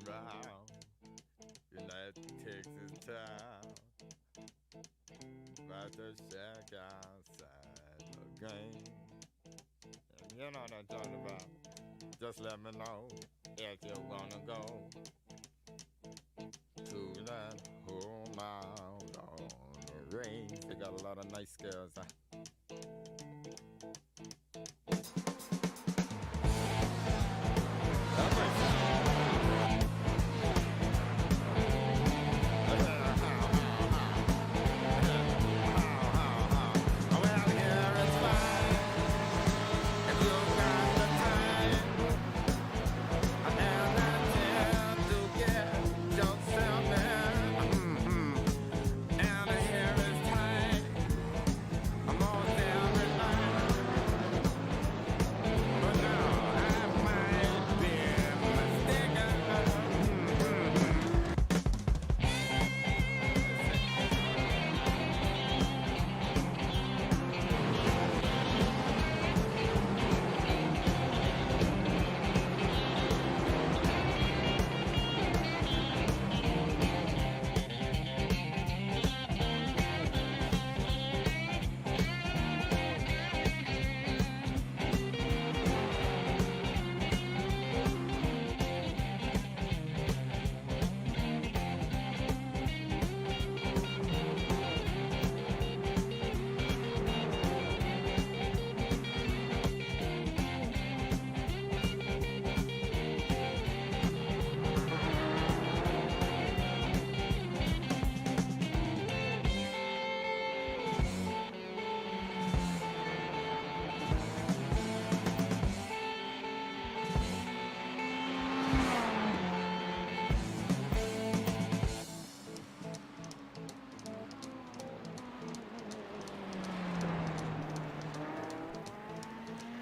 round. United Texas town. About to shack outside the game. And you know what I'm talking about. Just let me know if you wanna go to that whole mile on the range. They got a lot of nice girls.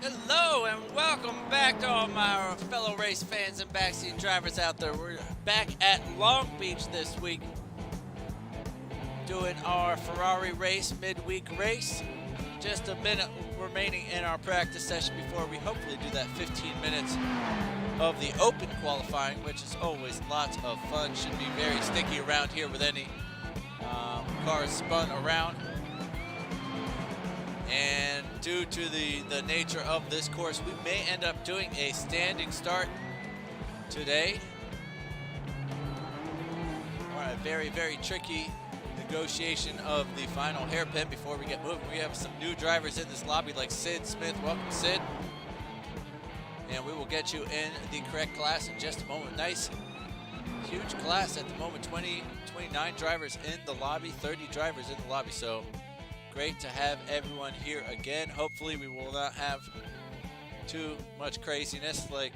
Hello and welcome back to all my fellow race fans and backseat drivers out there. We're back at Long Beach this week doing our Ferrari race, midweek race. Just a minute remaining in our practice session before we hopefully do that 15 minutes of the open qualifying, which is always lots of fun. Should be very sticky around here with any cars spun around. And due to the nature of this course, we may end up doing a standing start today. Or a very, very tricky negotiation of the final hairpin before we get moving. We have some new drivers in this lobby like Sid Smith. Welcome, Sid. And we will get you in the correct class in just a moment. Nice, huge class at the moment. 29 drivers in the lobby, 30 drivers in the lobby. So great to have everyone here again. Hopefully we will not have too much craziness like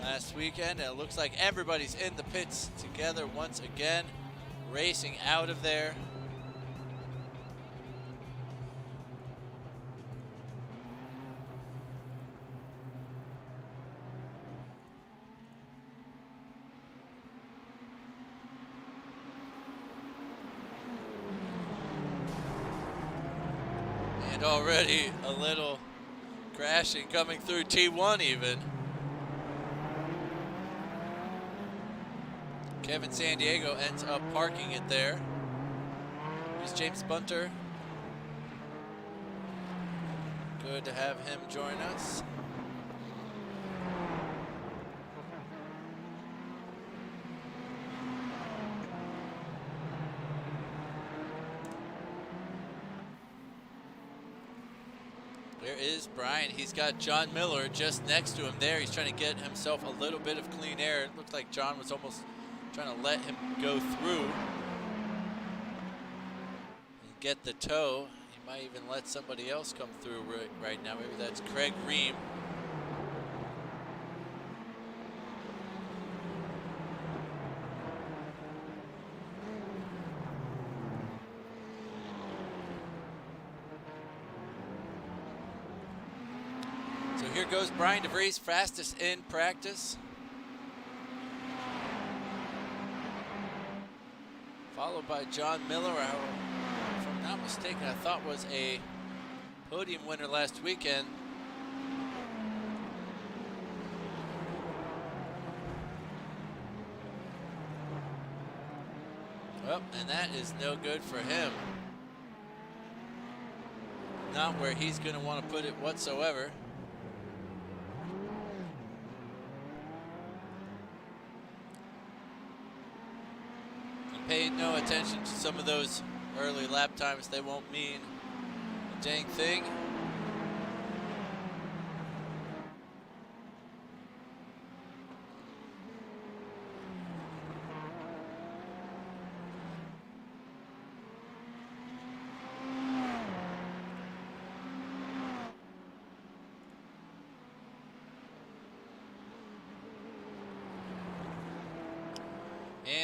last weekend. And it looks like everybody's in the pits together once again, racing out of there. Already a little crashing coming through T1 even. Kevin San Diego ends up parking it there. Here's James Bunter. Good to have him join us. There is Brian. He's got John Miller just next to him there. He's trying to get himself a little bit of clean air. It looked like John was almost trying to let him go through and get the tow. He might even let somebody else come through right now. Maybe that's Craig Ream. Here goes Brian DeVries, fastest in practice. Followed by John Miller, who, if I'm not mistaken, I thought was a podium winner last weekend. Well, and that is no good for him. Not where he's going to want to put it whatsoever. And pay no attention to some of those early lap times. They won't mean a dang thing.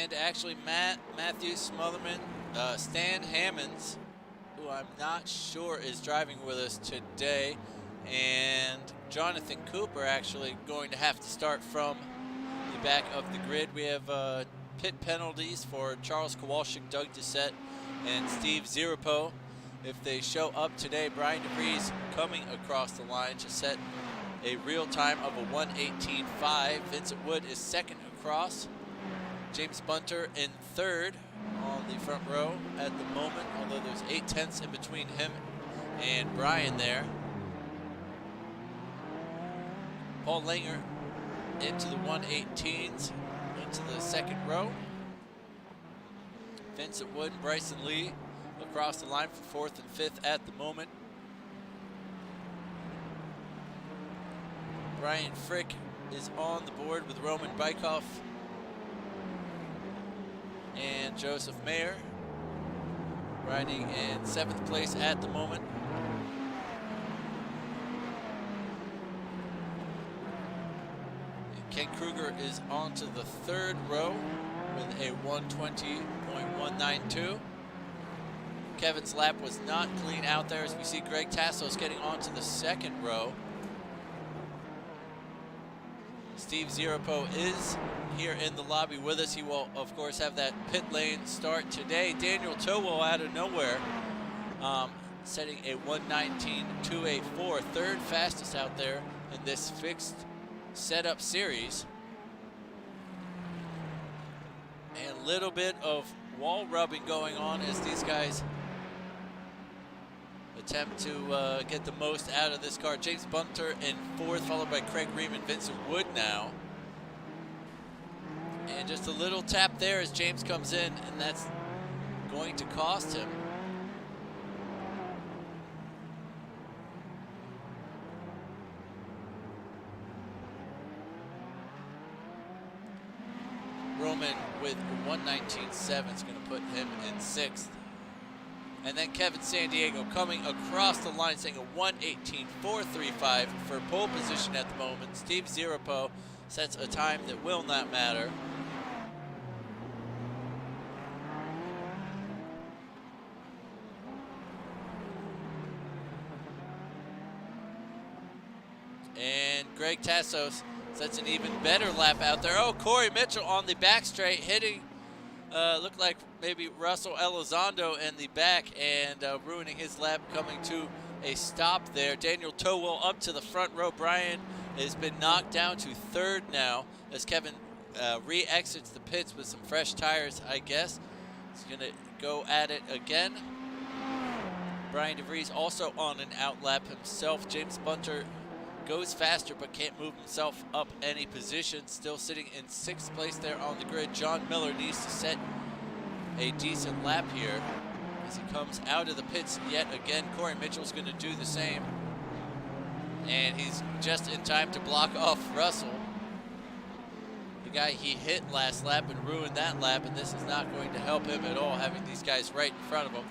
And actually, Matthew Smotherman, Stan Hammonds, who I'm not sure is driving with us today, and Jonathan Cooper actually going to have to start from the back of the grid. We have pit penalties for Charles Kowalczyk, Doug Doucette, and Steve Zirapo. If they show up today, Brian DeVries coming across the line to set a real time of a 1:18.5. Vincent Wood is second across. James Bunter in third on the front row at the moment, although there's 0.8 in between him and Brian there. Paul Langer into the 1:18s, into the second row. Vincent Wood and Bryson Lee across the line for fourth and fifth at the moment. Brian Frick is on the board with Roman Bykoff and Joseph Mayer riding in seventh place at the moment. And Ken Kruger is onto the third row with a 1:20.192. Kevin's lap was not clean out there as we see Greg Tassos getting onto the second row. Steve Zirapo is here in the lobby with us. He will, of course, have that pit lane start today. Daniel Towell out of nowhere, setting a 1:19.284, third fastest out there in this fixed setup series. And a little bit of wall rubbing going on as these guys attempt to get the most out of this car. James Bunter in fourth, followed by Craig Ream and Vincent Wood now. And just a little tap there as James comes in, and that's going to cost him. Roman with 1:19.7 is going to put him in sixth. And then Kevin Sandiego coming across the line, saying a 1:18.435 for pole position at the moment. Steve Zirapo sets a time that will not matter. And Greg Tassos sets an even better lap out there. Oh, Corey Mitchell on the back straight, hitting, looked like maybe Russell Elizondo in the back and ruining his lap, coming to a stop there. Daniel Towell up to the front row. Brian has been knocked down to third now as Kevin re-exits the pits with some fresh tires, I guess. He's going to go at it again. Brian DeVries also on an out lap himself. James Bunter goes faster but can't move himself up any position. Still sitting in sixth place there on the grid. John Miller needs to set a decent lap here as he comes out of the pits yet again. Corey Mitchell's going to do the same. And he's just in time to block off Russell, the guy he hit last lap and ruined that lap, and this is not going to help him at all, having these guys right in front of him.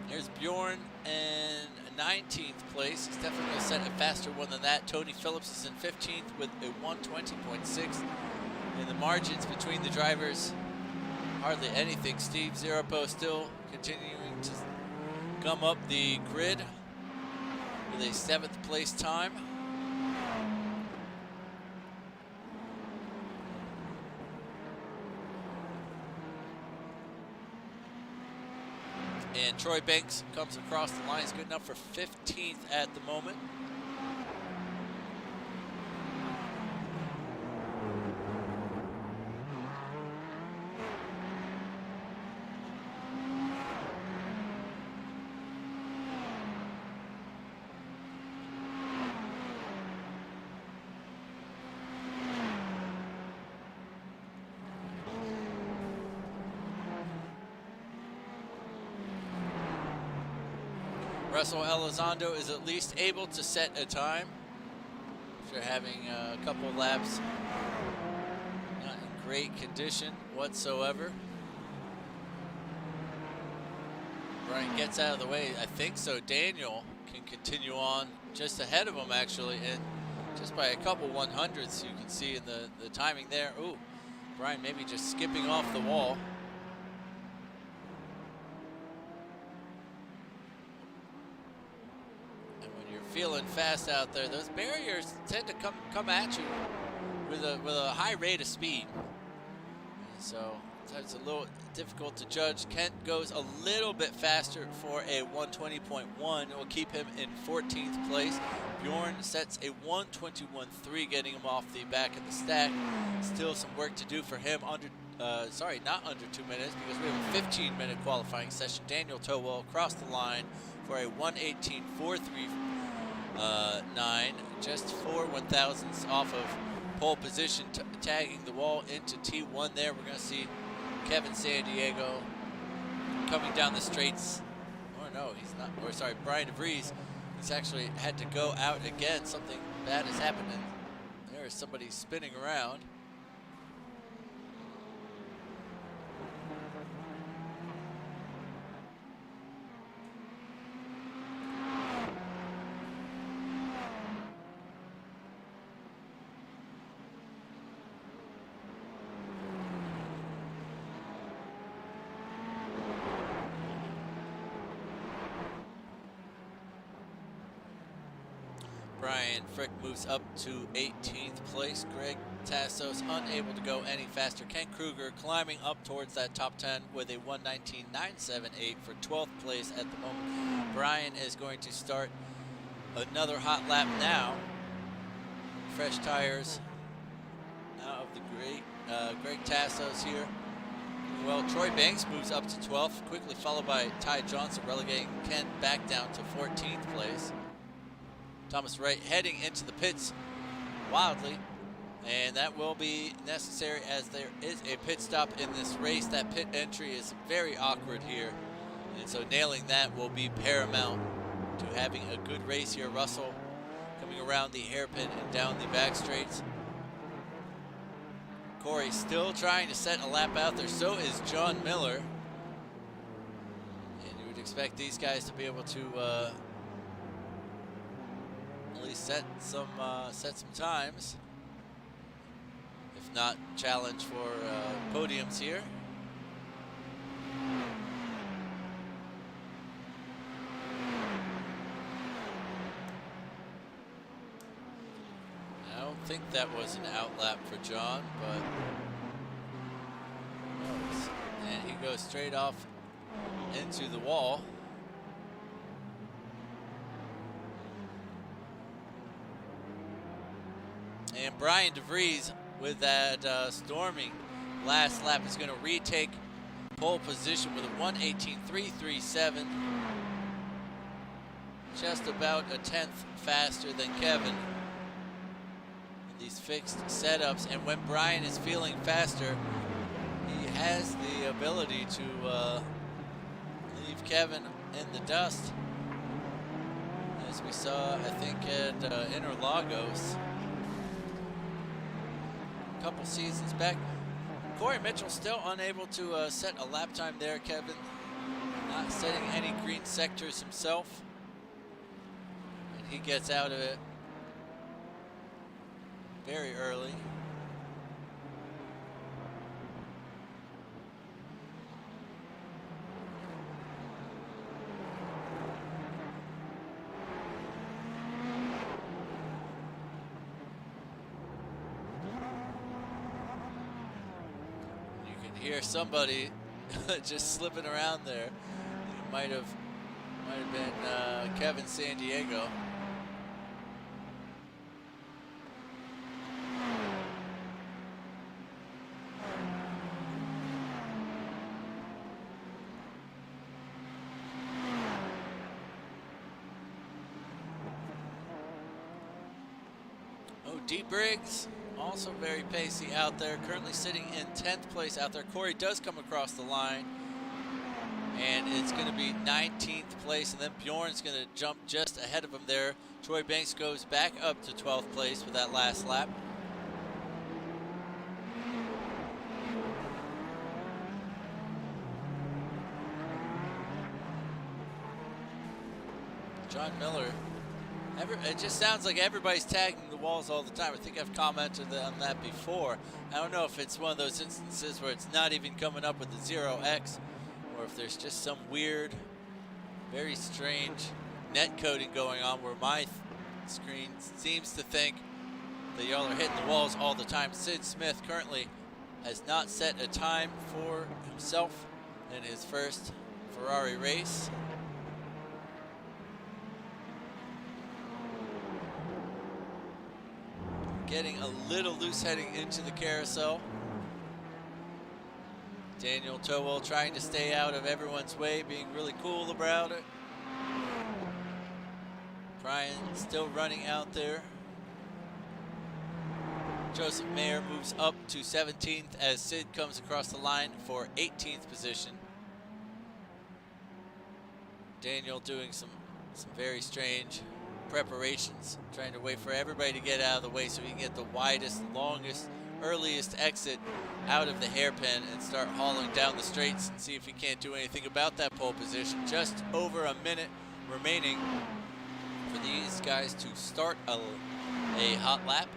Here's Bjorn in 19th place. He's definitely going to set a faster one than that. Tony Phillips is in 15th with a 1:20.6. And the margins between the drivers, hardly anything. Steve Zirapo still continuing to come up the grid with a 7th place time. And Troy Banks comes across the line. He's good enough for 15th at the moment. Russell Elizondo is at least able to set a time after having a couple laps not in great condition whatsoever. Brian gets out of the way, I think so. Daniel can continue on just ahead of him actually, and just by a couple 100ths you can see in the timing there. Ooh, Brian maybe just skipping off the wall. And when you're feeling fast out there, those barriers tend to come at you with a high rate of speed. And so it's a little difficult to judge. Kent goes a little bit faster for a 120.1. It will keep him in 14th place. Bjorn sets a 121.3, getting him off the back of the stack. Still some work to do for him. Not under 2 minutes, because we have a 15-minute qualifying session. Daniel Towell across the line for a 118.439, just 4 1,000ths off of pole position, tagging the wall into T1 there. We're going to see Kevin Sandiego coming down the straights. Or no, he's not. Or sorry, Brian DeVries. He's actually had to go out again. Something bad has happened, and there is somebody spinning around. Brian Frick moves up to 18th place. Greg Tassos unable to go any faster. Ken Kruger climbing up towards that top 10 with a 119.978 for 12th place at the moment. Brian is going to start another hot lap now. Fresh tires out of the Greg Tassos here. Well, Troy Banks moves up to 12th, quickly followed by Ty Johnson, relegating Ken back down to 14th place. Thomas Wright heading into the pits wildly, and that will be necessary as there is a pit stop in this race. That pit entry is very awkward here, and so nailing that will be paramount to having a good race here. Russell coming around the hairpin and down the back straights. Corey still trying to set a lap out there, so is John Miller, and you would expect these guys to be able to at least set some times, if not challenge for podiums here. I don't think that was an outlap for John, but and he goes straight off into the wall. And Brian DeVries, with that storming last lap, is going to retake pole position with a 118.337. Just about a 10th faster than Kevin in these fixed setups. And when Brian is feeling faster, he has the ability to leave Kevin in the dust, as we saw, I think, at Interlagos couple seasons back. Corey Mitchell still unable to set a lap time there. Kevin not setting any green sectors himself, and he gets out of it very early. Hear somebody just slipping around there. It might have been Kevin Sandiego. Oh, D. Briggs, also very pacey out there, currently sitting in 10th place out there. Corey does come across the line. And it's going to be 19th place, and then Bjorn's going to jump just ahead of him there. Troy Banks goes back up to 12th place for that last lap. John Miller, it just sounds like everybody's tagging the walls all the time. I think I've commented on that before. I don't know if it's one of those instances where it's not even coming up with the 0x, or if there's just some weird, very strange net coding going on where my screen seems to think that y'all are hitting the walls all the time. Sid Smith currently has not set a time for himself in his first Ferrari race. Getting a little loose heading into the carousel. Daniel Towell trying to stay out of everyone's way, being really cool about it. Brian still running out there. Joseph Mayer moves up to 17th as Sid comes across the line for 18th position. Daniel doing some very strange preparations, trying to wait for everybody to get out of the way so he can get the widest, longest, earliest exit out of the hairpin and start hauling down the straights and see if he can't do anything about that pole position. Just over a minute remaining for these guys to start a hot lap.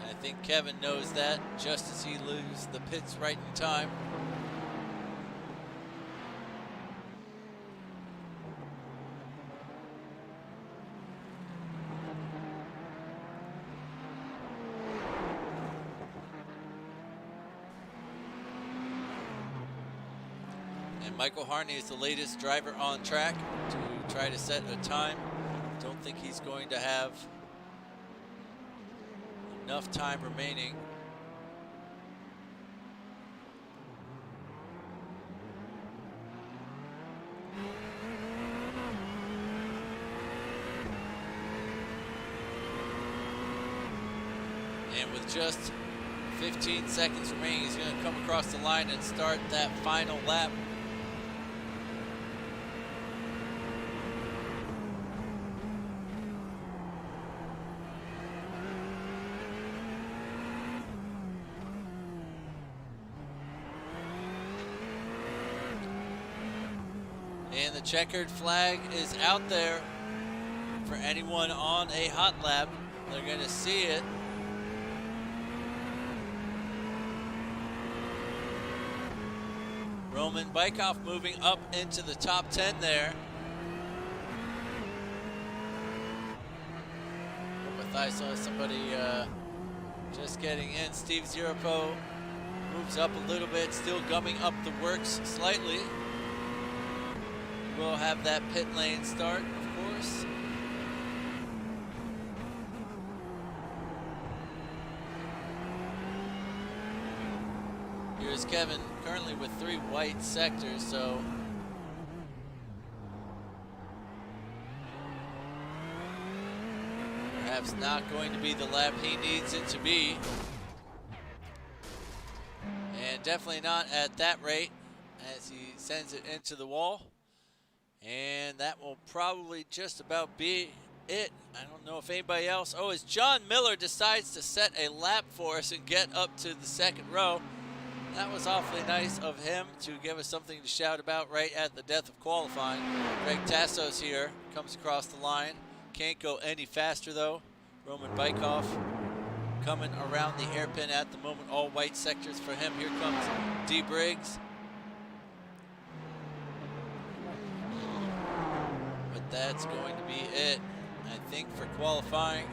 I think Kevin knows that just as he leaves the pits right in time. Michael Harney is the latest driver on track to try to set a time. Don't think he's going to have enough time remaining. And with just 15 seconds remaining, he's going to come across the line and start that final lap. And the checkered flag is out there for anyone on a hot lap. They're going to see it. Roman Bykoff moving up into the top 10 there. I saw somebody just getting in. Steve Zirapo moves up a little bit, still gumming up the works slightly. We'll have that pit lane start, of course. Here's Kevin, currently with 3 white sectors, so perhaps not going to be the lap he needs it to be. And definitely not at that rate as he sends it into the wall. And that will probably just about be it. I don't know if anybody else. Oh, as John Miller decides to set a lap for us and get up to the second row. That was awfully nice of him to give us something to shout about right at the death of qualifying. Greg Tassos here comes across the line. Can't go any faster though. Roman Bykoff coming around the hairpin at the moment. All white sectors for him. Here comes D. Briggs. But that's going to be it, I think, for qualifying.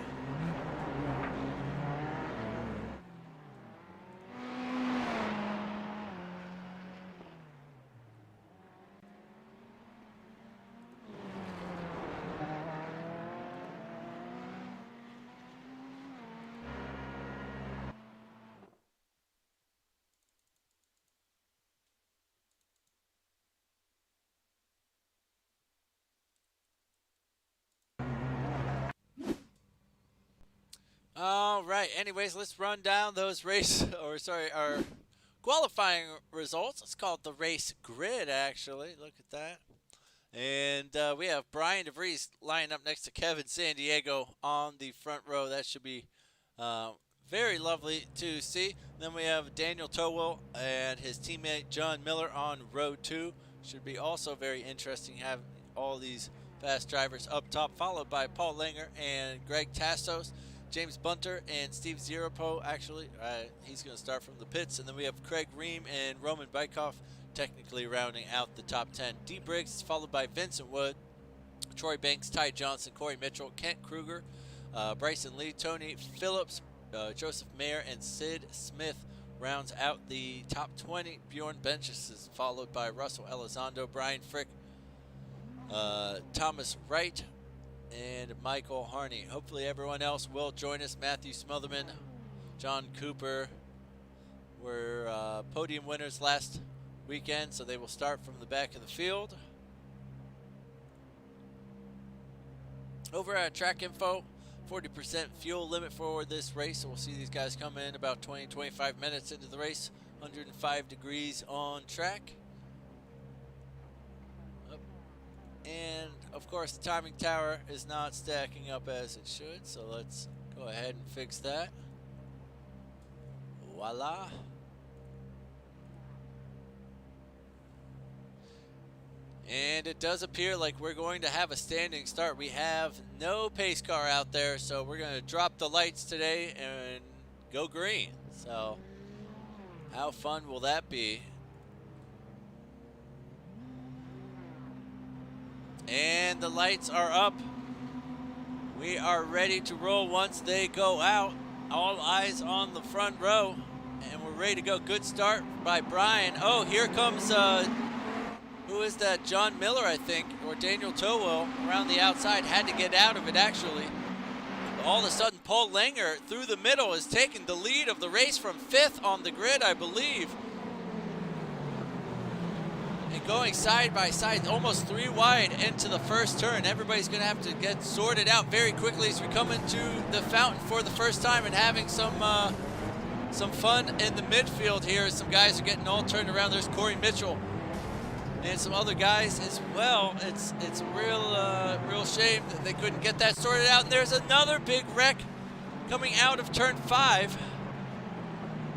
anyways, let's run down those our qualifying results. Let's call it the race grid, actually. Look at that. And we have Brian DeVries lining up next to Kevin Sandiego on the front row. That should be very lovely to see. Then we have Daniel Towell and his teammate John Miller on row 2. Should be also very interesting having all these fast drivers up top, followed by Paul Langer and Greg Tassos, James Bunter and Steve Zeropo. Actually, he's going to start from the pits. And then we have Craig Ream and Roman Bykoff technically rounding out the top 10. D. Briggs, followed by Vincent Wood, Troy Banks, Ty Johnson, Corey Mitchell, Kent Kruger, Bryson Lee, Tony Phillips, Joseph Mayer, and Sid Smith rounds out the top 20. Bjorn Benches is followed by Russell Elizondo, Brian Frick, Thomas Wright, and Michael Harney. Hopefully everyone else will join us. Matthew Smotherman, John Cooper were podium winners last weekend, so they will start from the back of the field. Over at Track Info, 40% fuel limit for this race, so we'll see these guys come in about 20-25 minutes into the race. 105 degrees on track. And of course the timing tower is not stacking up as it should, so let's go ahead and fix that. Voila. And it does appear like we're going to have a standing start. We have no pace car out there, so we're going to drop the lights today and go green. So how fun will that be? And the lights are up. We are ready to roll once they go out. All eyes on the front row, and we're ready to go. Good start by Brian. Oh, here comes who is that? John Miller, I think, or Daniel Towell around the outside. Had to get out of it, actually. All of a sudden, Paul Langer through the middle is taking the lead of the race from 5th on the grid, I believe. And going side by side, almost 3 wide into the first turn. Everybody's going to have to get sorted out very quickly as we come into the fountain for the first time and having some fun in the midfield here. Some guys are getting all turned around. There's Corey Mitchell and some other guys as well. It's a real shame that they couldn't get that sorted out. And there's another big wreck coming out of turn 5.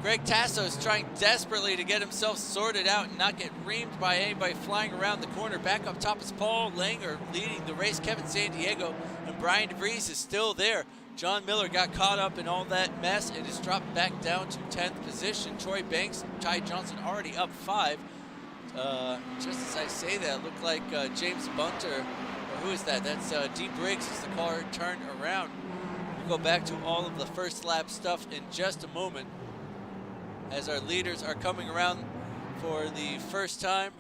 Greg Tassos trying desperately to get himself sorted out and not get reamed by anybody flying around the corner. Back up top is Paul Langer leading the race. Kevin Sandiego and Brian DeVries is still there. John Miller got caught up in all that mess and is dropped back down to 10th position. Troy Banks, Ty Johnson already up 5. Just as I say that, it looked like James Bunter, or who is that? That's D. Briggs as the car turned around. We'll go back to all of the first lap stuff in just a moment as our leaders are coming around for the first time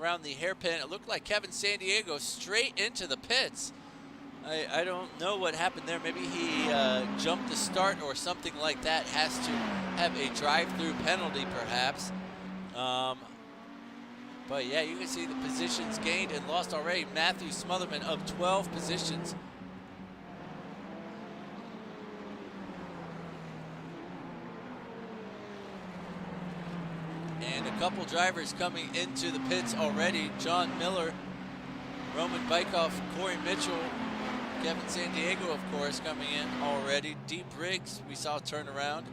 around the hairpin. It looked like Kevin Sandiego straight into the pits. I don't know what happened there. Maybe he jumped the start or something like that. Has to have a drive-through penalty perhaps. But yeah, you can see the positions gained and lost already. Matthew Smotherman up 12 positions. And a couple drivers coming into the pits already. John Miller, Roman Bykoff, Corey Mitchell, Kevin Sandiego, of course, coming in already. D. Briggs, we saw turn around.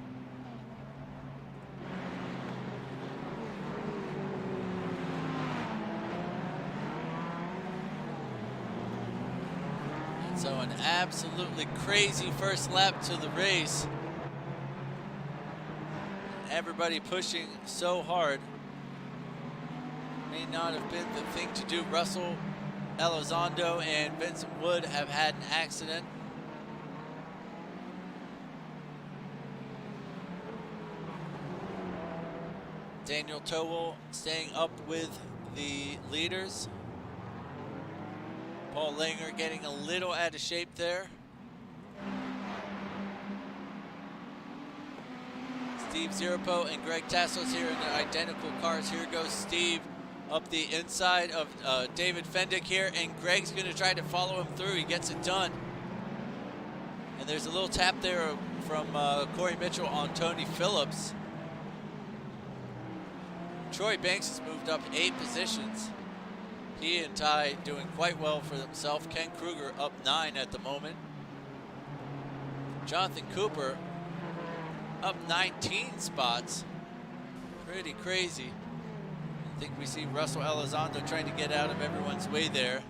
And so an absolutely crazy first lap to the race. Everybody pushing so hard. May not have been the thing to do. Russell Elizondo and Vincent Wood have had an accident. Daniel Towell staying up with the leaders. Paul Langer getting a little out of shape there. Steve Zeropo and Greg Tassos here in their identical cars. Here goes Steve up the inside of David Fendick here, and Greg's going to try to follow him through. He gets it done. And there's a little tap there from Corey Mitchell on Tony Phillips. Troy Banks has moved up 8 positions. He and Ty doing quite well for themselves. Ken Kruger up 9 at the moment. Jonathan Cooper up 19 spots. Pretty crazy. I think we see Russell Elizondo trying to get out of everyone's way there.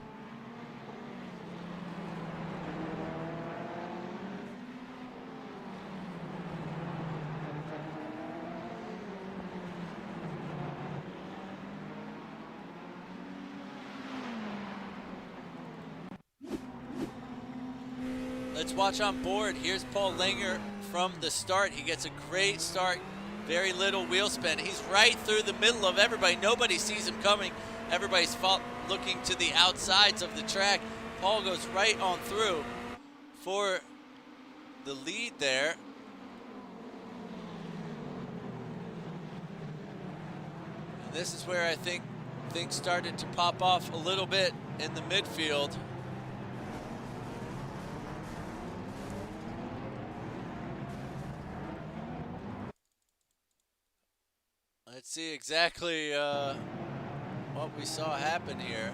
Let's watch on board. Here's Paul Langer from the start. He gets a great start, very little wheel spin. He's right through the middle of everybody. Nobody sees him coming. Everybody's looking to the outsides of the track. Paul goes right on through for the lead there. And this is where I think things started to pop off a little bit in the midfield. Let's see exactly what we saw happen here.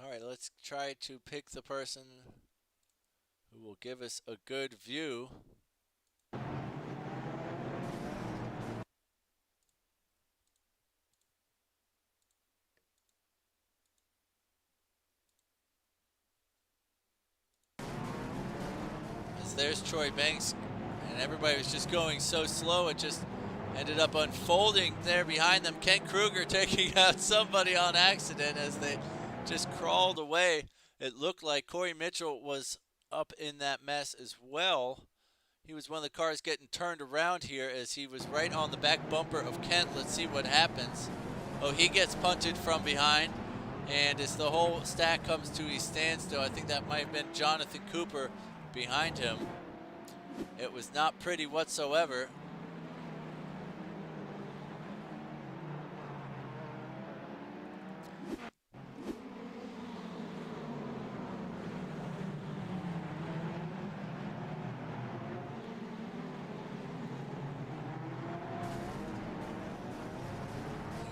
All right, let's try to pick the person who will give us a good view. There's Troy Banks, and everybody was just going so slow it just ended up unfolding there behind them. Ken Kruger taking out somebody on accident as they just crawled away. It looked like Corey Mitchell was up in that mess as well. He was one of the cars getting turned around here as he was right on the back bumper of Kent. Let's see what happens. Oh, he gets punted from behind, and as the whole stack comes to a standstill, I think that might have been Jonathan Cooper behind him. It was not pretty whatsoever.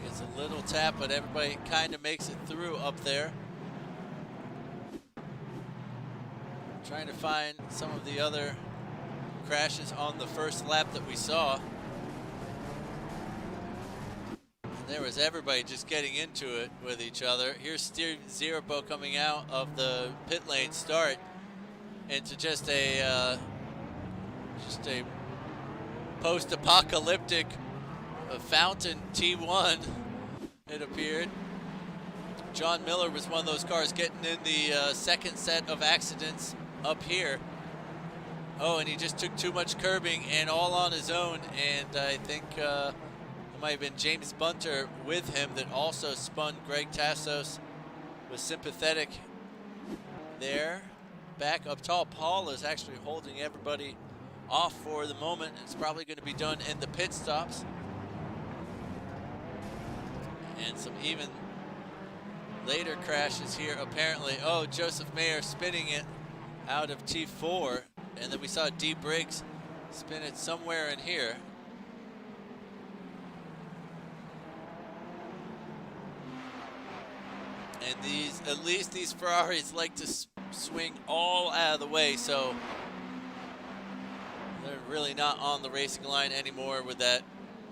It's a little tap, but everybody kind of makes it through up there. Trying to find some of the other crashes on the first lap that we saw. And there was everybody just getting into it with each other. Here's Steven Zierbo coming out of the pit lane start into just a post-apocalyptic fountain T1, it appeared. John Miller was one of those cars getting in the second set of accidents up here. Oh, and he just took too much curbing and all on his own, and I think it might have been James Bunter with him that also spun. Greg Tassos was sympathetic there. Back up top, Paul is actually holding everybody off for the moment. It's probably going to be done in the pit stops. And some even later crashes here apparently. Oh, Joseph Mayer spinning it out of T4, and then we saw D Briggs spin it somewhere in here. And at least these Ferraris like to swing all out of the way, so they're really not on the racing line anymore with that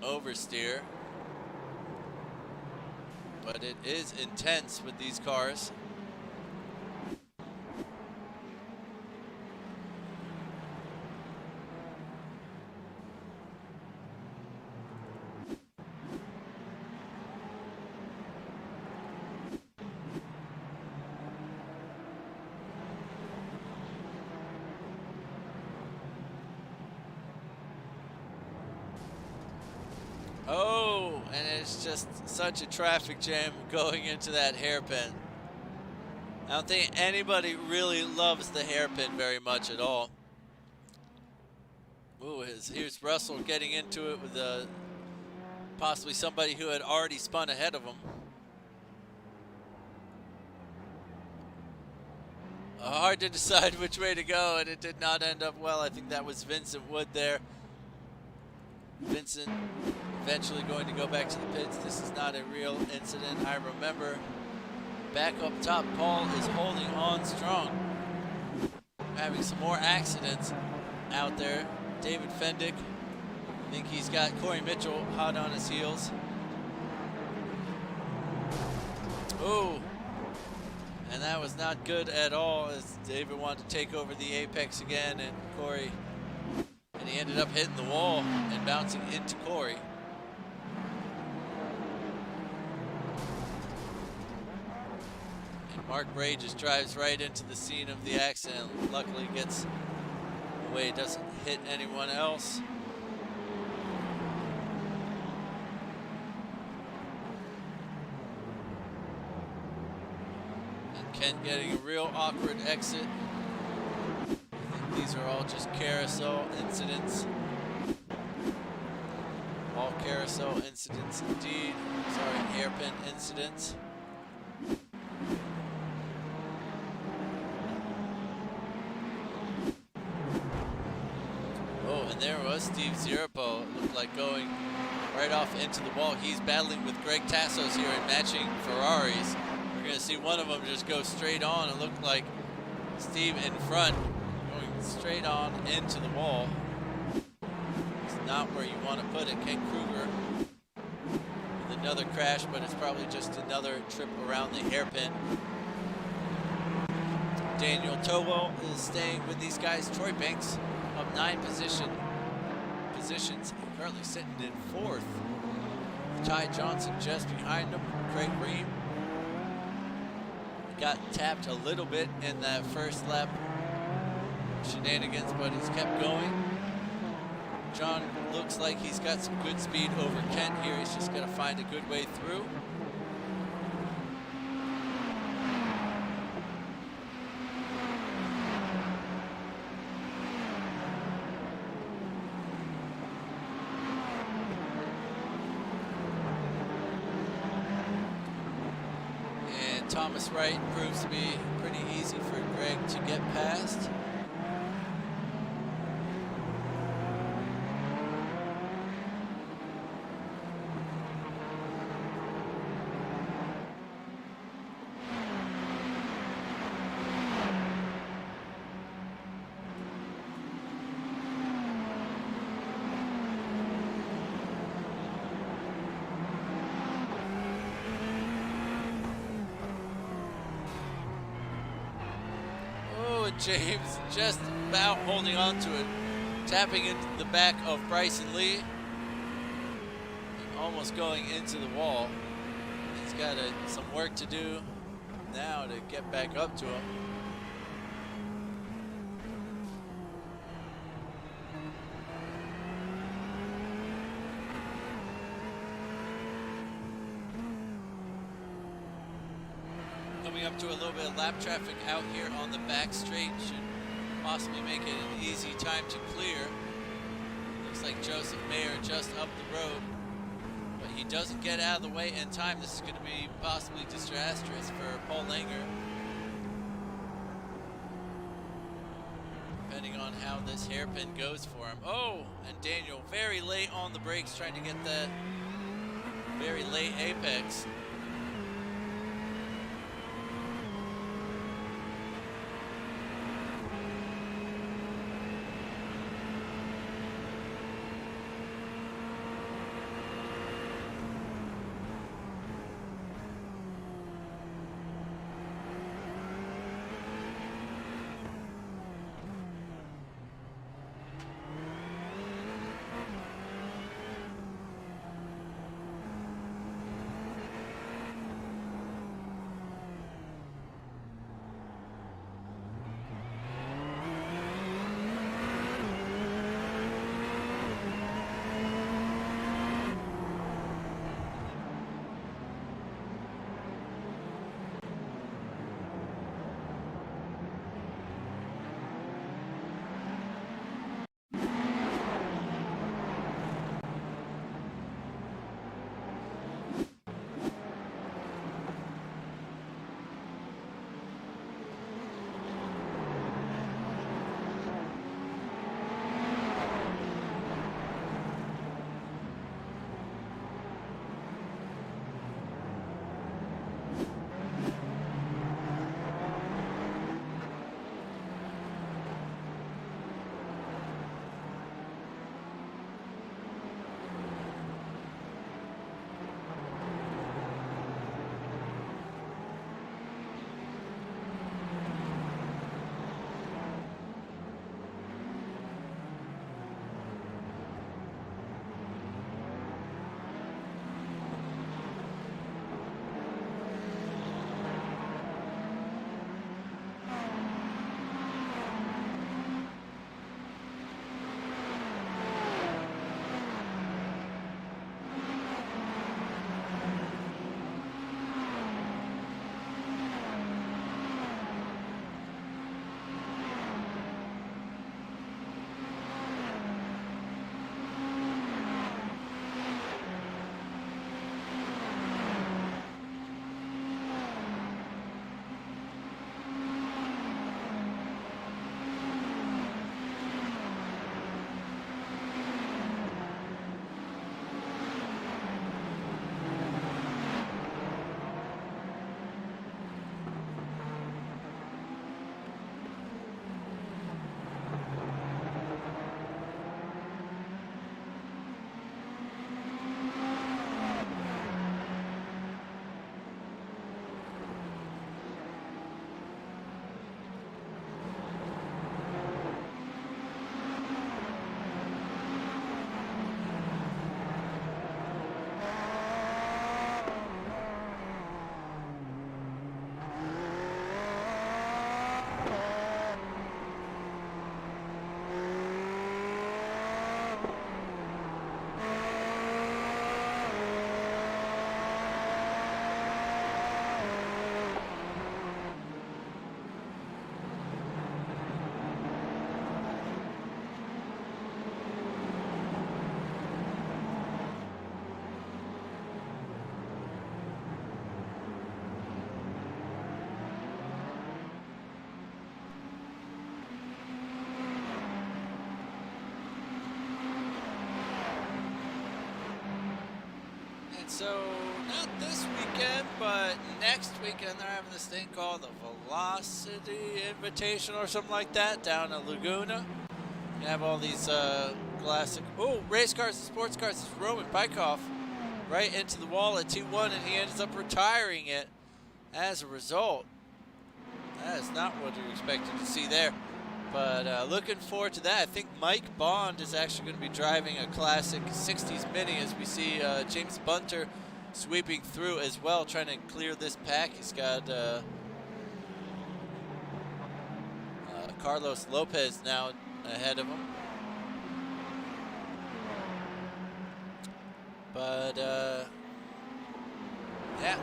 oversteer. But it is intense with these cars. Oh, and it's just such a traffic jam going into that hairpin. I don't think anybody really loves the hairpin very much at all. Ooh, here's Russell getting into it with possibly somebody who had already spun ahead of him. Hard to decide which way to go, and it did not end up well. I think that was Vincent Wood there. Vincent eventually going to go back to the pits. This is not a real incident. I remember back up top, Paul is holding on strong. Having some more accidents out there. David Fendick, I think he's got Corey Mitchell hot on his heels. Oh, and that was not good at all, as David wanted to take over the apex again, and Corey, and he ended up hitting the wall and bouncing into Corey. And Mark Bray just drives right into the scene of the accident. Luckily gets away, doesn't hit anyone else. And Ken getting a real awkward exit. I think these are all just carousel incidents. All carousel incidents indeed. Sorry, hairpin incidents. And there was Steve Zirapo, looked like going right off into the wall. He's battling with Greg Tassos here in matching Ferraris. We're going to see one of them just go straight on. It looked like Steve in front, going straight on into the wall. It's not where you want to put it. Ken Kruger with another crash, but it's probably just another trip around the hairpin. Daniel Towell is staying with these guys. Troy Banks up 9 positions, currently sitting in 4th. Ty Johnson just behind him. Craig Ream got tapped a little bit in that first lap shenanigans, but he's kept going. John looks like he's got some good speed over Kent here. He's just got to find a good way through. Thomas Wright proves to be pretty easy for Greg to get past. James just about holding on to it, tapping into the back of Bryson Lee, and almost going into the wall. He's got some work to do now to get back up to him. Coming up to a little bit of lap traffic out here on the back straight should possibly make it an easy time to clear. Looks like Joseph Mayer just up the road, but he doesn't get out of the way in time. This is going to be possibly disastrous for Paul Langer, depending on how this hairpin goes for him. Oh, and Daniel very late on the brakes, trying to get that very late apex. so not this weekend, but next weekend they're having this thing called the Velocity Invitational or something like that down in Laguna. You have all these classic, race cars and sports cars. It's Roman Bykov right into the wall at T1, and he ends up retiring it as a result. That is not what you expected to see there. But looking forward to that. I think Mike Bond is actually going to be driving a classic 60s Mini as we see James Bunter sweeping through as well, trying to clear this pack. He's got Carlos Lopez now ahead of him. But yeah.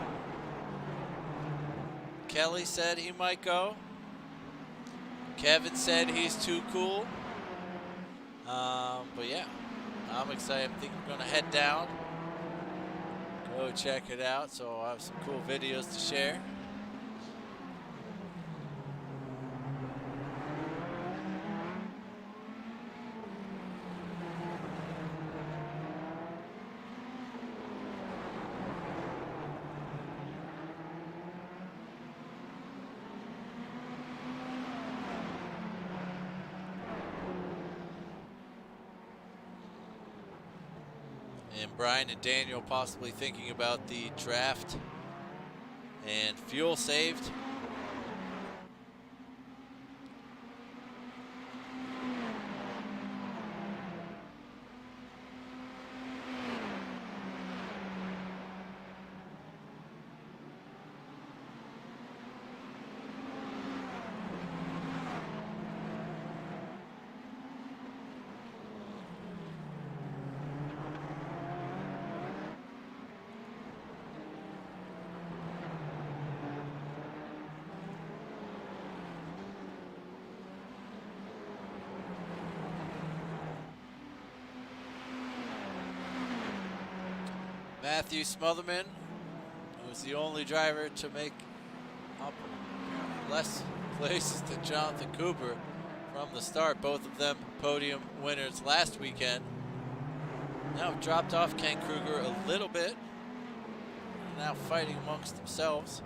Kelly said he might go. Kevin said he's too cool. But yeah, I'm excited. I think we're gonna head down, go check it out. So I'll have some cool videos to share. And Brian and Daniel possibly thinking about the draft and fuel saved. Matthew Smotherman, who was the only driver to make up less places than Jonathan Cooper from the start. Both of them podium winners last weekend. Now dropped off Ken Kruger a little bit. Now fighting amongst themselves.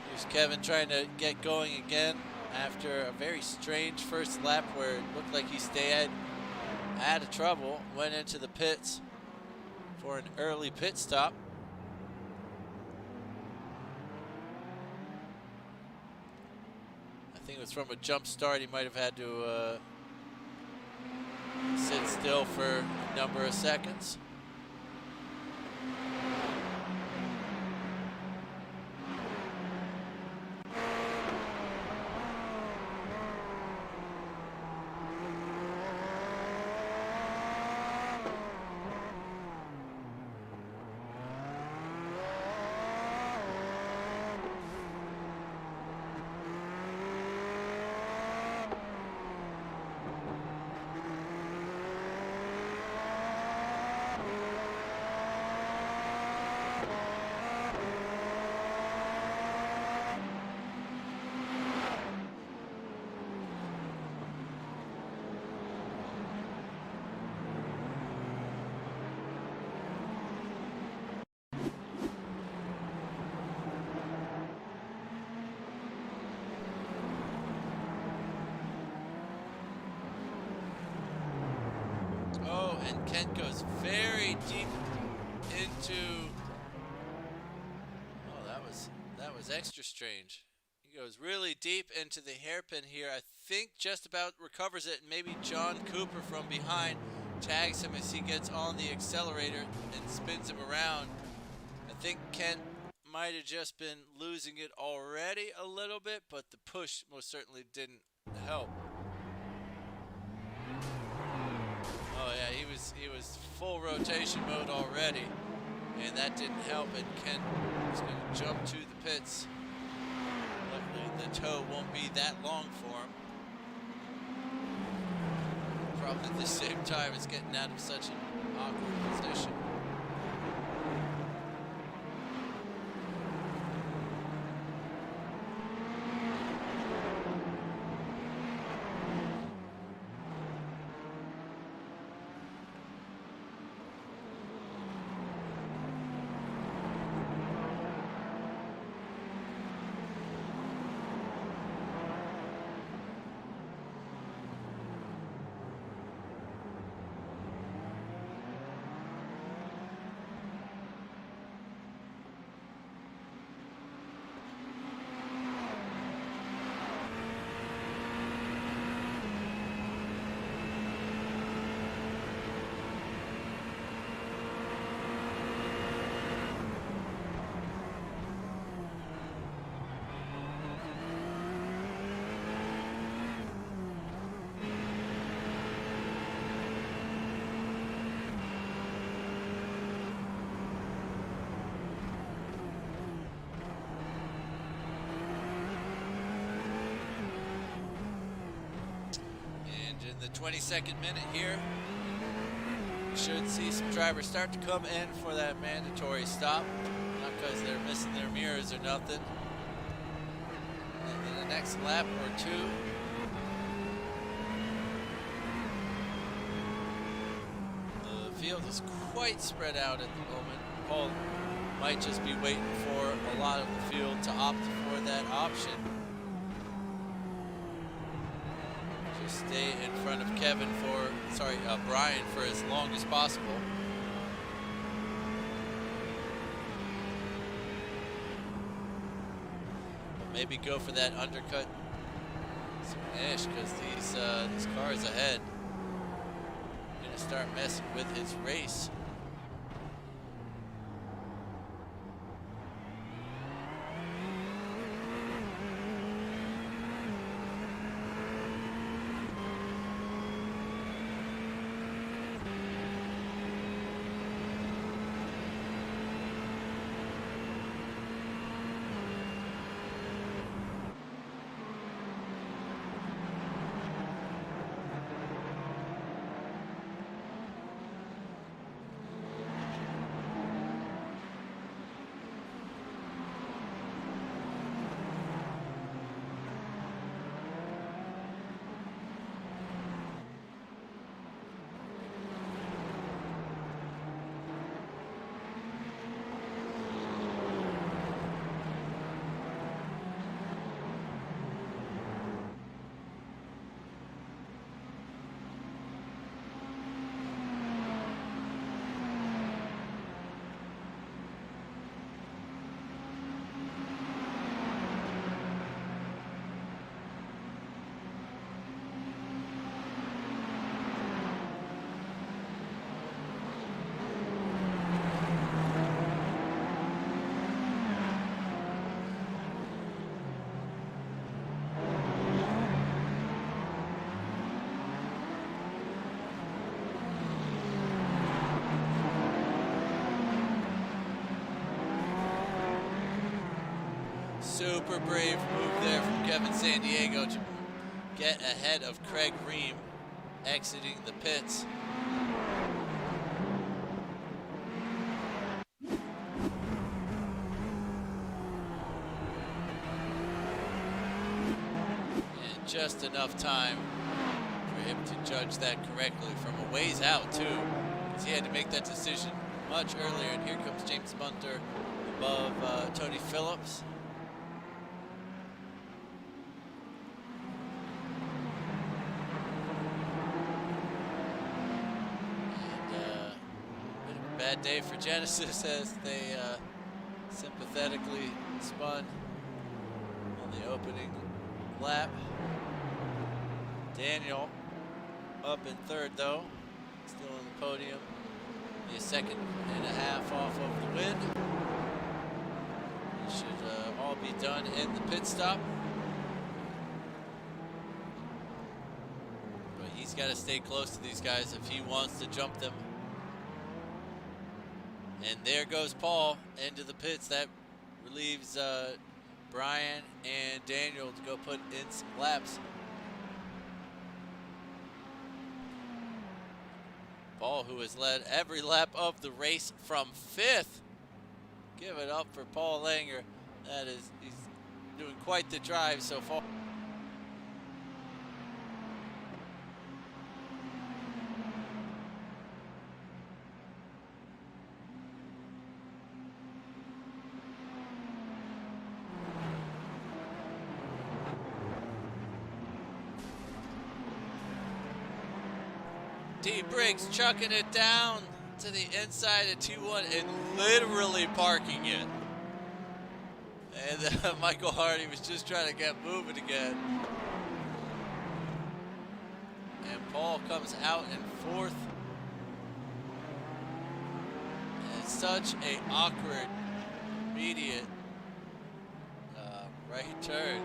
Here's Kevin trying to get going again after a very strange first lap where it looked like he stayed out of trouble, went into the pits for an early pit stop. I think it was from a jump start. He might have had to sit still for a number of seconds. And Kent goes very deep into. Oh, that was extra strange. He goes really deep into the hairpin here. I think just about recovers it. Maybe John Cooper from behind tags him as he gets on the accelerator and spins him around. I think Kent might have just been losing it already a little bit, but the push most certainly didn't help. Oh yeah, he was full rotation mode already, and that didn't help. And Kent was going to jump to the pits. Luckily, the tow won't be that long for him. Probably at the same time as getting out of such an awkward position. in the 22nd minute here, we should see some drivers start to come in for that mandatory stop. Not because they're missing their mirrors or nothing. In the next lap or two, the field is quite spread out at the moment. Paul might just be waiting for a lot of the field to opt for that option. Just stay in front of Brian for as long as possible. But maybe go for that undercut soon-ish, because these cars ahead are gonna start messing with his race. Super brave move there from Kevin Sandiego to get ahead of Craig Ream exiting the pits. And just enough time for him to judge that correctly from a ways out too, because he had to make that decision much earlier. And here comes James Bunter above Tony Phillips. Bad day for Genesis as they sympathetically spun on the opening lap. Daniel up in third though, still on the podium. Be a second and a half off of the win. It should all be done in the pit stop. But he's got to stay close to these guys if he wants to jump them. And there goes Paul into the pits. That relieves Brian and Daniel to go put in some laps. Paul, who has led every lap of the race from 5th. Give it up for Paul Langer. He's doing quite the drive so far. D. Briggs chucking it down to the inside of T1 and literally parking it. And Michael Hardy was just trying to get moving again. And Paul comes out in 4th. And it's such an awkward, immediate left turn.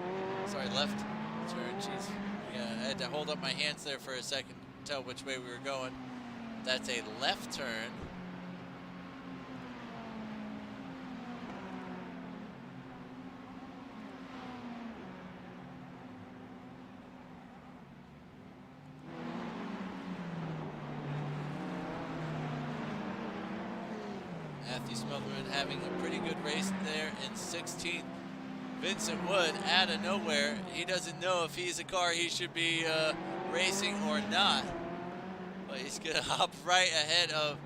Jeez. Yeah, I had to hold up my hands there for a second. Tell which way we were going. That's a left turn. Matthew Smotherman having a pretty good race there in 16th. Vincent Wood, out of nowhere, he doesn't know if he's a car he should be racing or not. But he's gonna hop right ahead of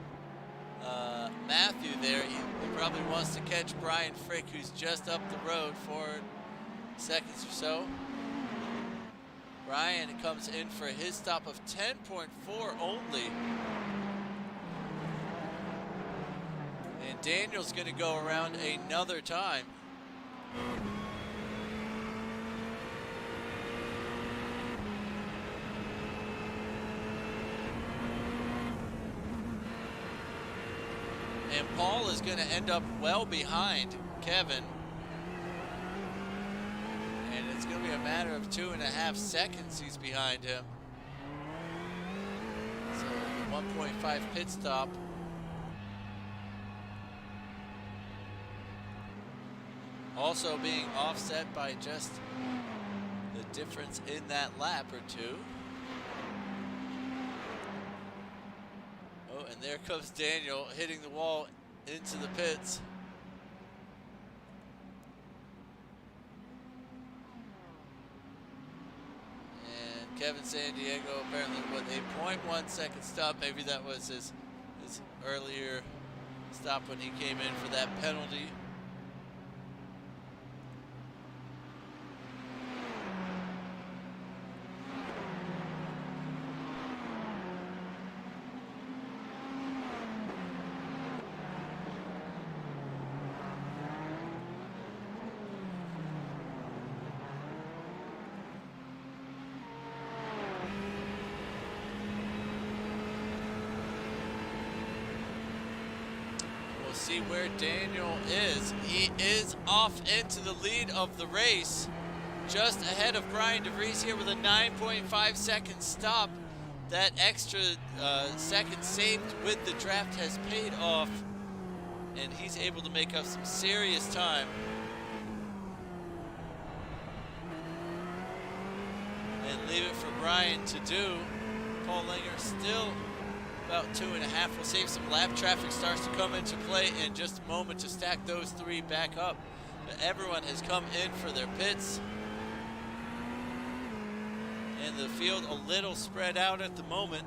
Matthew there. He probably wants to catch Brian Frick, who's just up the road 4 seconds or so. Brian comes in for his stop of 10.4 only. And Daniel's gonna go around another time. And Paul is going to end up well behind Kevin. And it's going to be a matter of 2.5 seconds he's behind him. So 1.5 pit stop. Also being offset by just the difference in that lap or two. Oh, and there comes Daniel hitting the wall into the pits. And Kevin Sandiego apparently with a 0.1 second stop. Maybe that was his earlier stop when he came in for that penalty. See where Daniel is. He is off into the lead of the race, just ahead of Brian DeVries here with a 9.5 second stop. That extra second saved with the draft has paid off, and he's able to make up some serious time. And leave it for Brian to do. Paul Langer still about 2.5. We'll save some lap traffic starts to come into play in just a moment to stack those 3 back up. But everyone has come in for their pits. And the field a little spread out at the moment.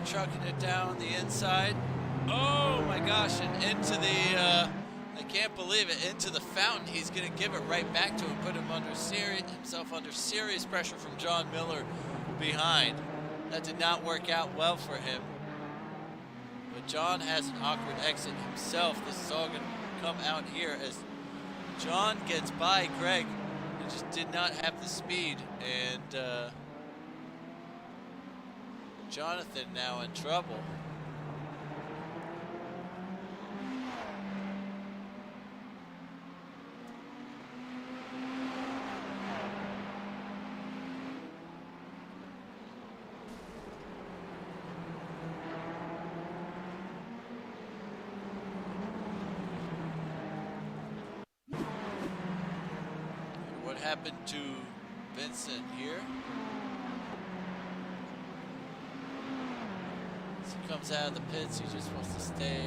Trucking it down the inside. Oh my gosh, and into the, I can't believe it, into the fountain. He's going to give it right back to him, put him under himself under serious pressure from John Miller behind. That did not work out well for him. But John has an awkward exit himself. This is all going to come out here as John gets by Greg, who just did not have the speed, and Jonathan now in trouble. happened to Vincent here. As he comes out of the pits, he just wants to stay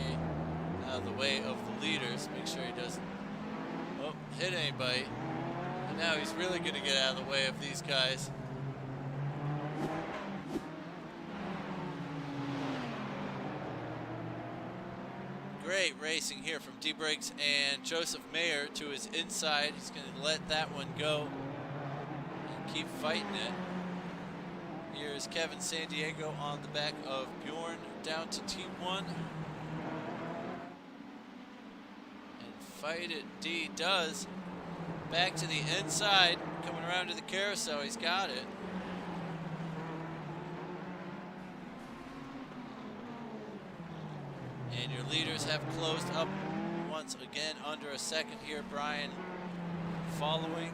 out of the way of the leaders. Make sure he doesn't hit anybody. And now he's really going to get out of the way of these guys. Great racing here from D-Briggs and Joseph Mayer to his inside. He's going to let that one go and keep fighting it. Here's Kevin San Diego on the back of Bjorn down to T1. And fight it D does. Back to the inside, coming around to the carousel. He's got it. And your leaders have closed up once again under a second here. Brian following.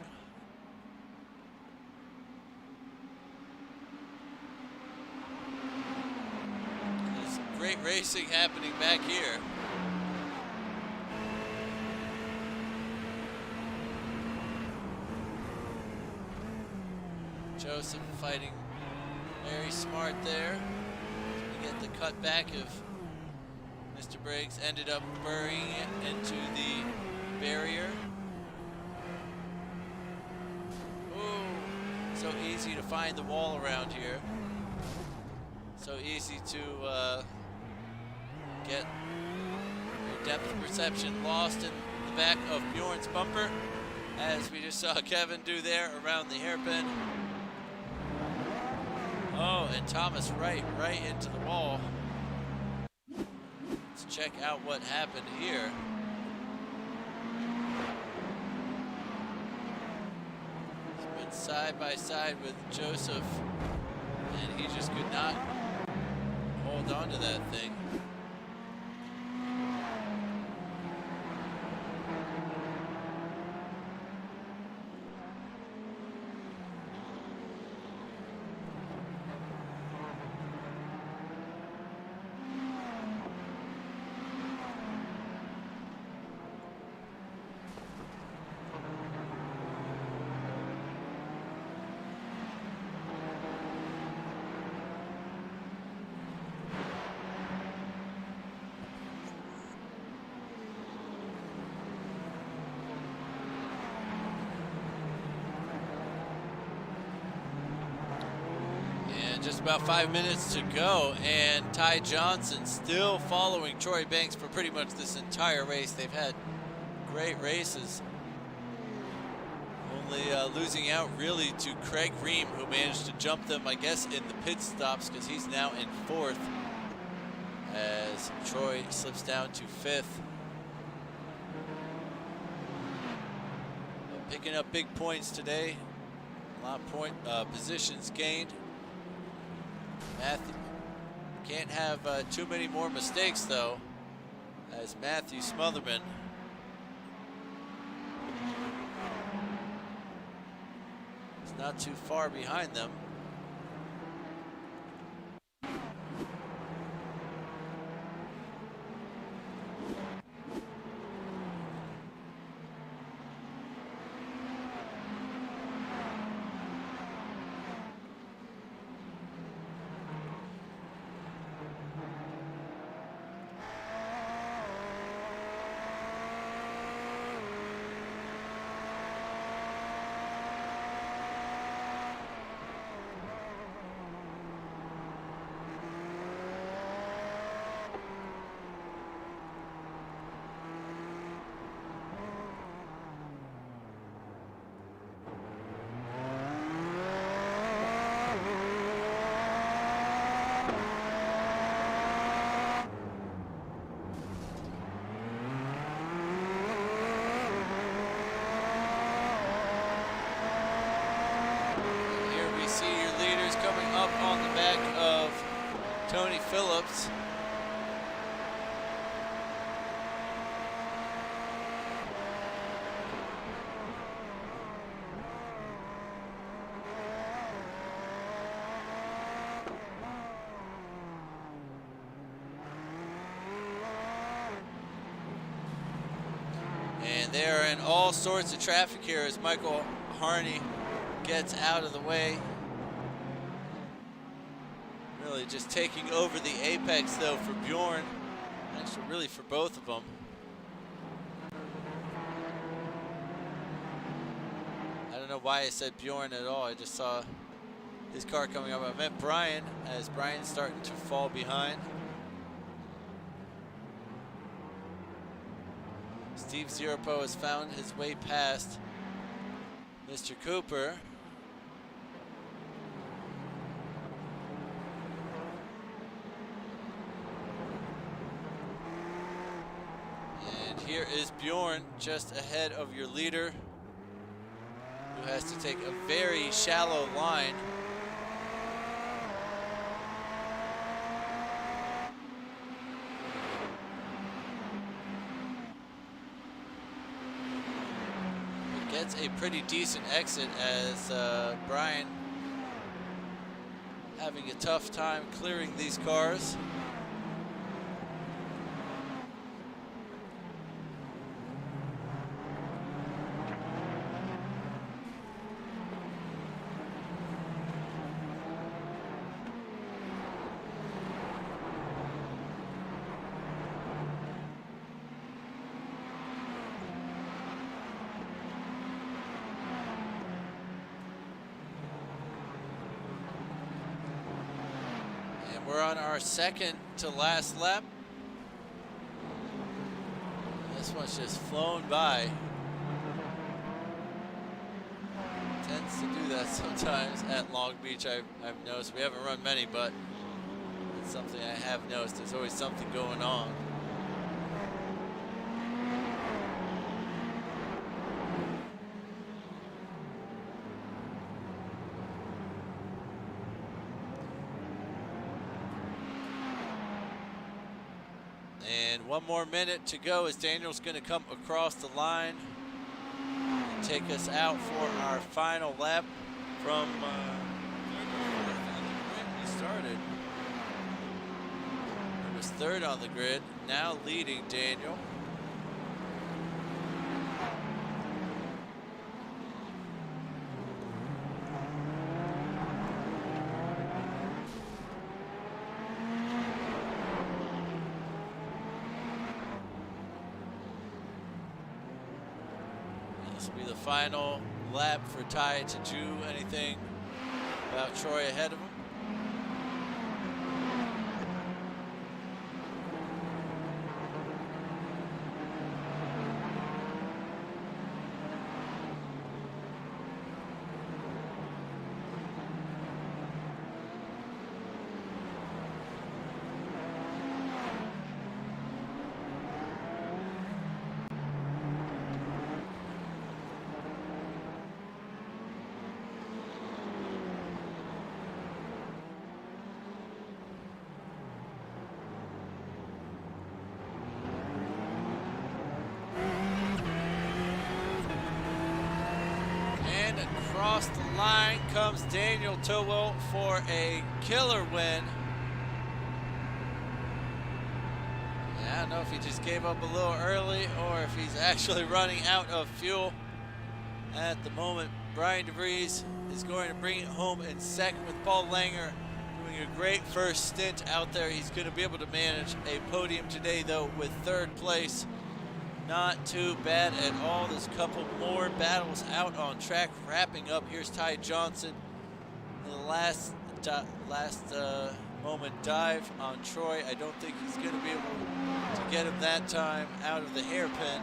There's great racing happening back here. Joseph fighting very smart there. To get the cut back of Mr. Briggs, ended up burying it into the barrier. Ooh, so easy to find the wall around here. So easy to get your depth perception lost in the back of Bjorn's bumper, as we just saw Kevin do there around the hairpin. Oh, and Thomas right into the wall. Let's check out what happened here. He's been side by side with Joseph, and he just could not hold on to that thing. Just about 5 minutes to go, and Ty Johnson still following Troy Banks for pretty much this entire race. They've had great races. Only losing out really to Craig Ream, who managed to jump them, I guess, in the pit stops, because he's now in 4th as Troy slips down to 5th. Picking up big points today. A lot of point positions gained. Matthew can't have too many more mistakes, though, as Matthew Smotherman is not too far behind them. On the back of Tony Phillips. And they're in all sorts of traffic here as Michael Harney gets out of the way. Really just taking over the apex though for Bjorn. Actually really for both of them. I don't know why I said Bjorn at all. I just saw his car coming up. I meant Brian, as Brian's starting to fall behind. Steve Zeropo has found his way past Mr. Cooper. And here is Bjorn just ahead of your leader, who has to take a very shallow line. Gets a pretty decent exit as Brian having a tough time clearing these cars. We're on our second to last lap. This one's just flown by. Tends to do that sometimes at Long Beach, I've noticed. We haven't run many, but it's something I have noticed. There's always something going on. And 1 more minute to go as Daniel's going to come across the line and take us out for our final lap from he started. He was third on the grid, now leading Daniel. This will be the final lap for Ty to do anything about Troy ahead of him. Across the line comes Daniel Towell for a killer win. Yeah, I don't know if he just gave up a little early or if he's actually running out of fuel at the moment. Brian DeVries is going to bring it home in second with Paul Langer doing a great first stint out there. He's going to be able to manage a podium today, though, with third place. Not too bad at all. There's a couple more battles out on track wrapping up. Here's Ty Johnson. The last moment dive on Troy. I don't think he's going to be able to get him that time out of the hairpin.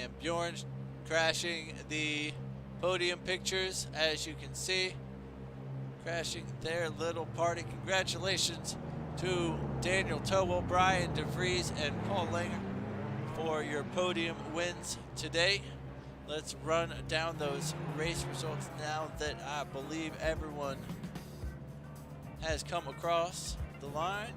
And Bjorn crashing the podium pictures, as you can see, crashing their little party. Congratulations to Daniel Towell, Brian DeVries, and Paul Langer for your podium wins today. Let's run down those race results now that I believe everyone has come across the line.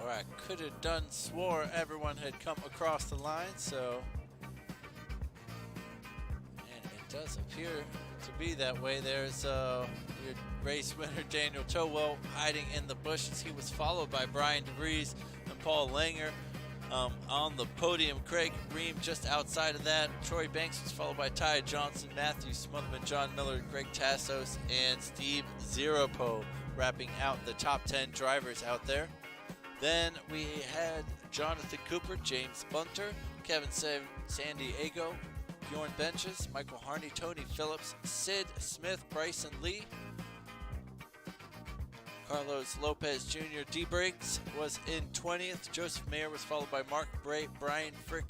or I could have done swore everyone had come across the line, so. And it does appear to be that way. There's your race winner Daniel Towell hiding in the bushes. He was followed by Brian DeVries and Paul Langer. On the podium, Craig Ream just outside of that. Troy Banks was followed by Ty Johnson, Matthew Smotherman, John Miller, Greg Tassos, and Steve Zeropo wrapping out the top 10 drivers out there. Then we had Jonathan Cooper, James Bunter, Kevin San Diego, Bjorn Benches, Michael Harney, Tony Phillips, Sid Smith, Bryson Lee, Carlos Lopez Jr. D. Briggs was in 20th. Joseph Mayer was followed by Mark Bray, Brian Frick,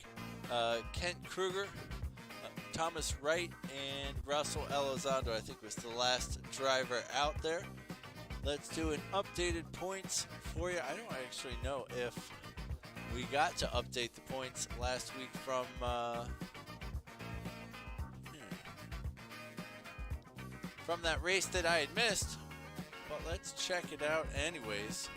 Kent Kruger, Thomas Wright, and Russell Elizondo, I think was the last driver out there. Let's do an updated points for you. I don't actually know if we got to update the points last week from that race that I had missed. But let's check it out anyways.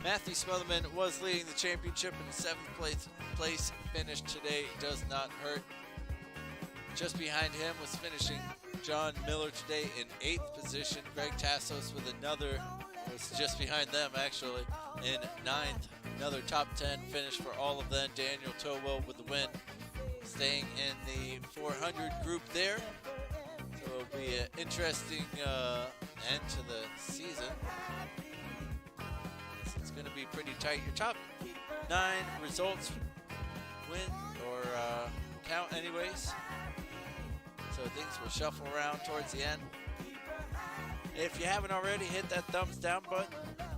Matthew Smotherman was leading the championship in the 7th place finish today. Does not hurt. Just behind him was finishing John Miller today in 8th position. Greg Tassos with another, was just behind them actually, in 9th. Another top 10 finish for all of them. Daniel Towell with the win, staying in the 400 group there. So it'll be an interesting end to the season. It's going to be pretty tight. Your top 9 results win or count anyways. So things will shuffle around towards the end. If you haven't already, hit that thumbs down button,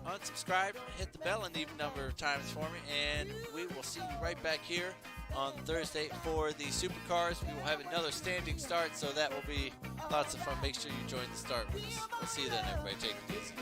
unsubscribe, hit the bell an even number of times for me, and we will see you right back here on Thursday for the Supercars. We will have another standing start, so that will be lots of fun. Make sure you join the start with us. We'll see you then, everybody. Take it easy.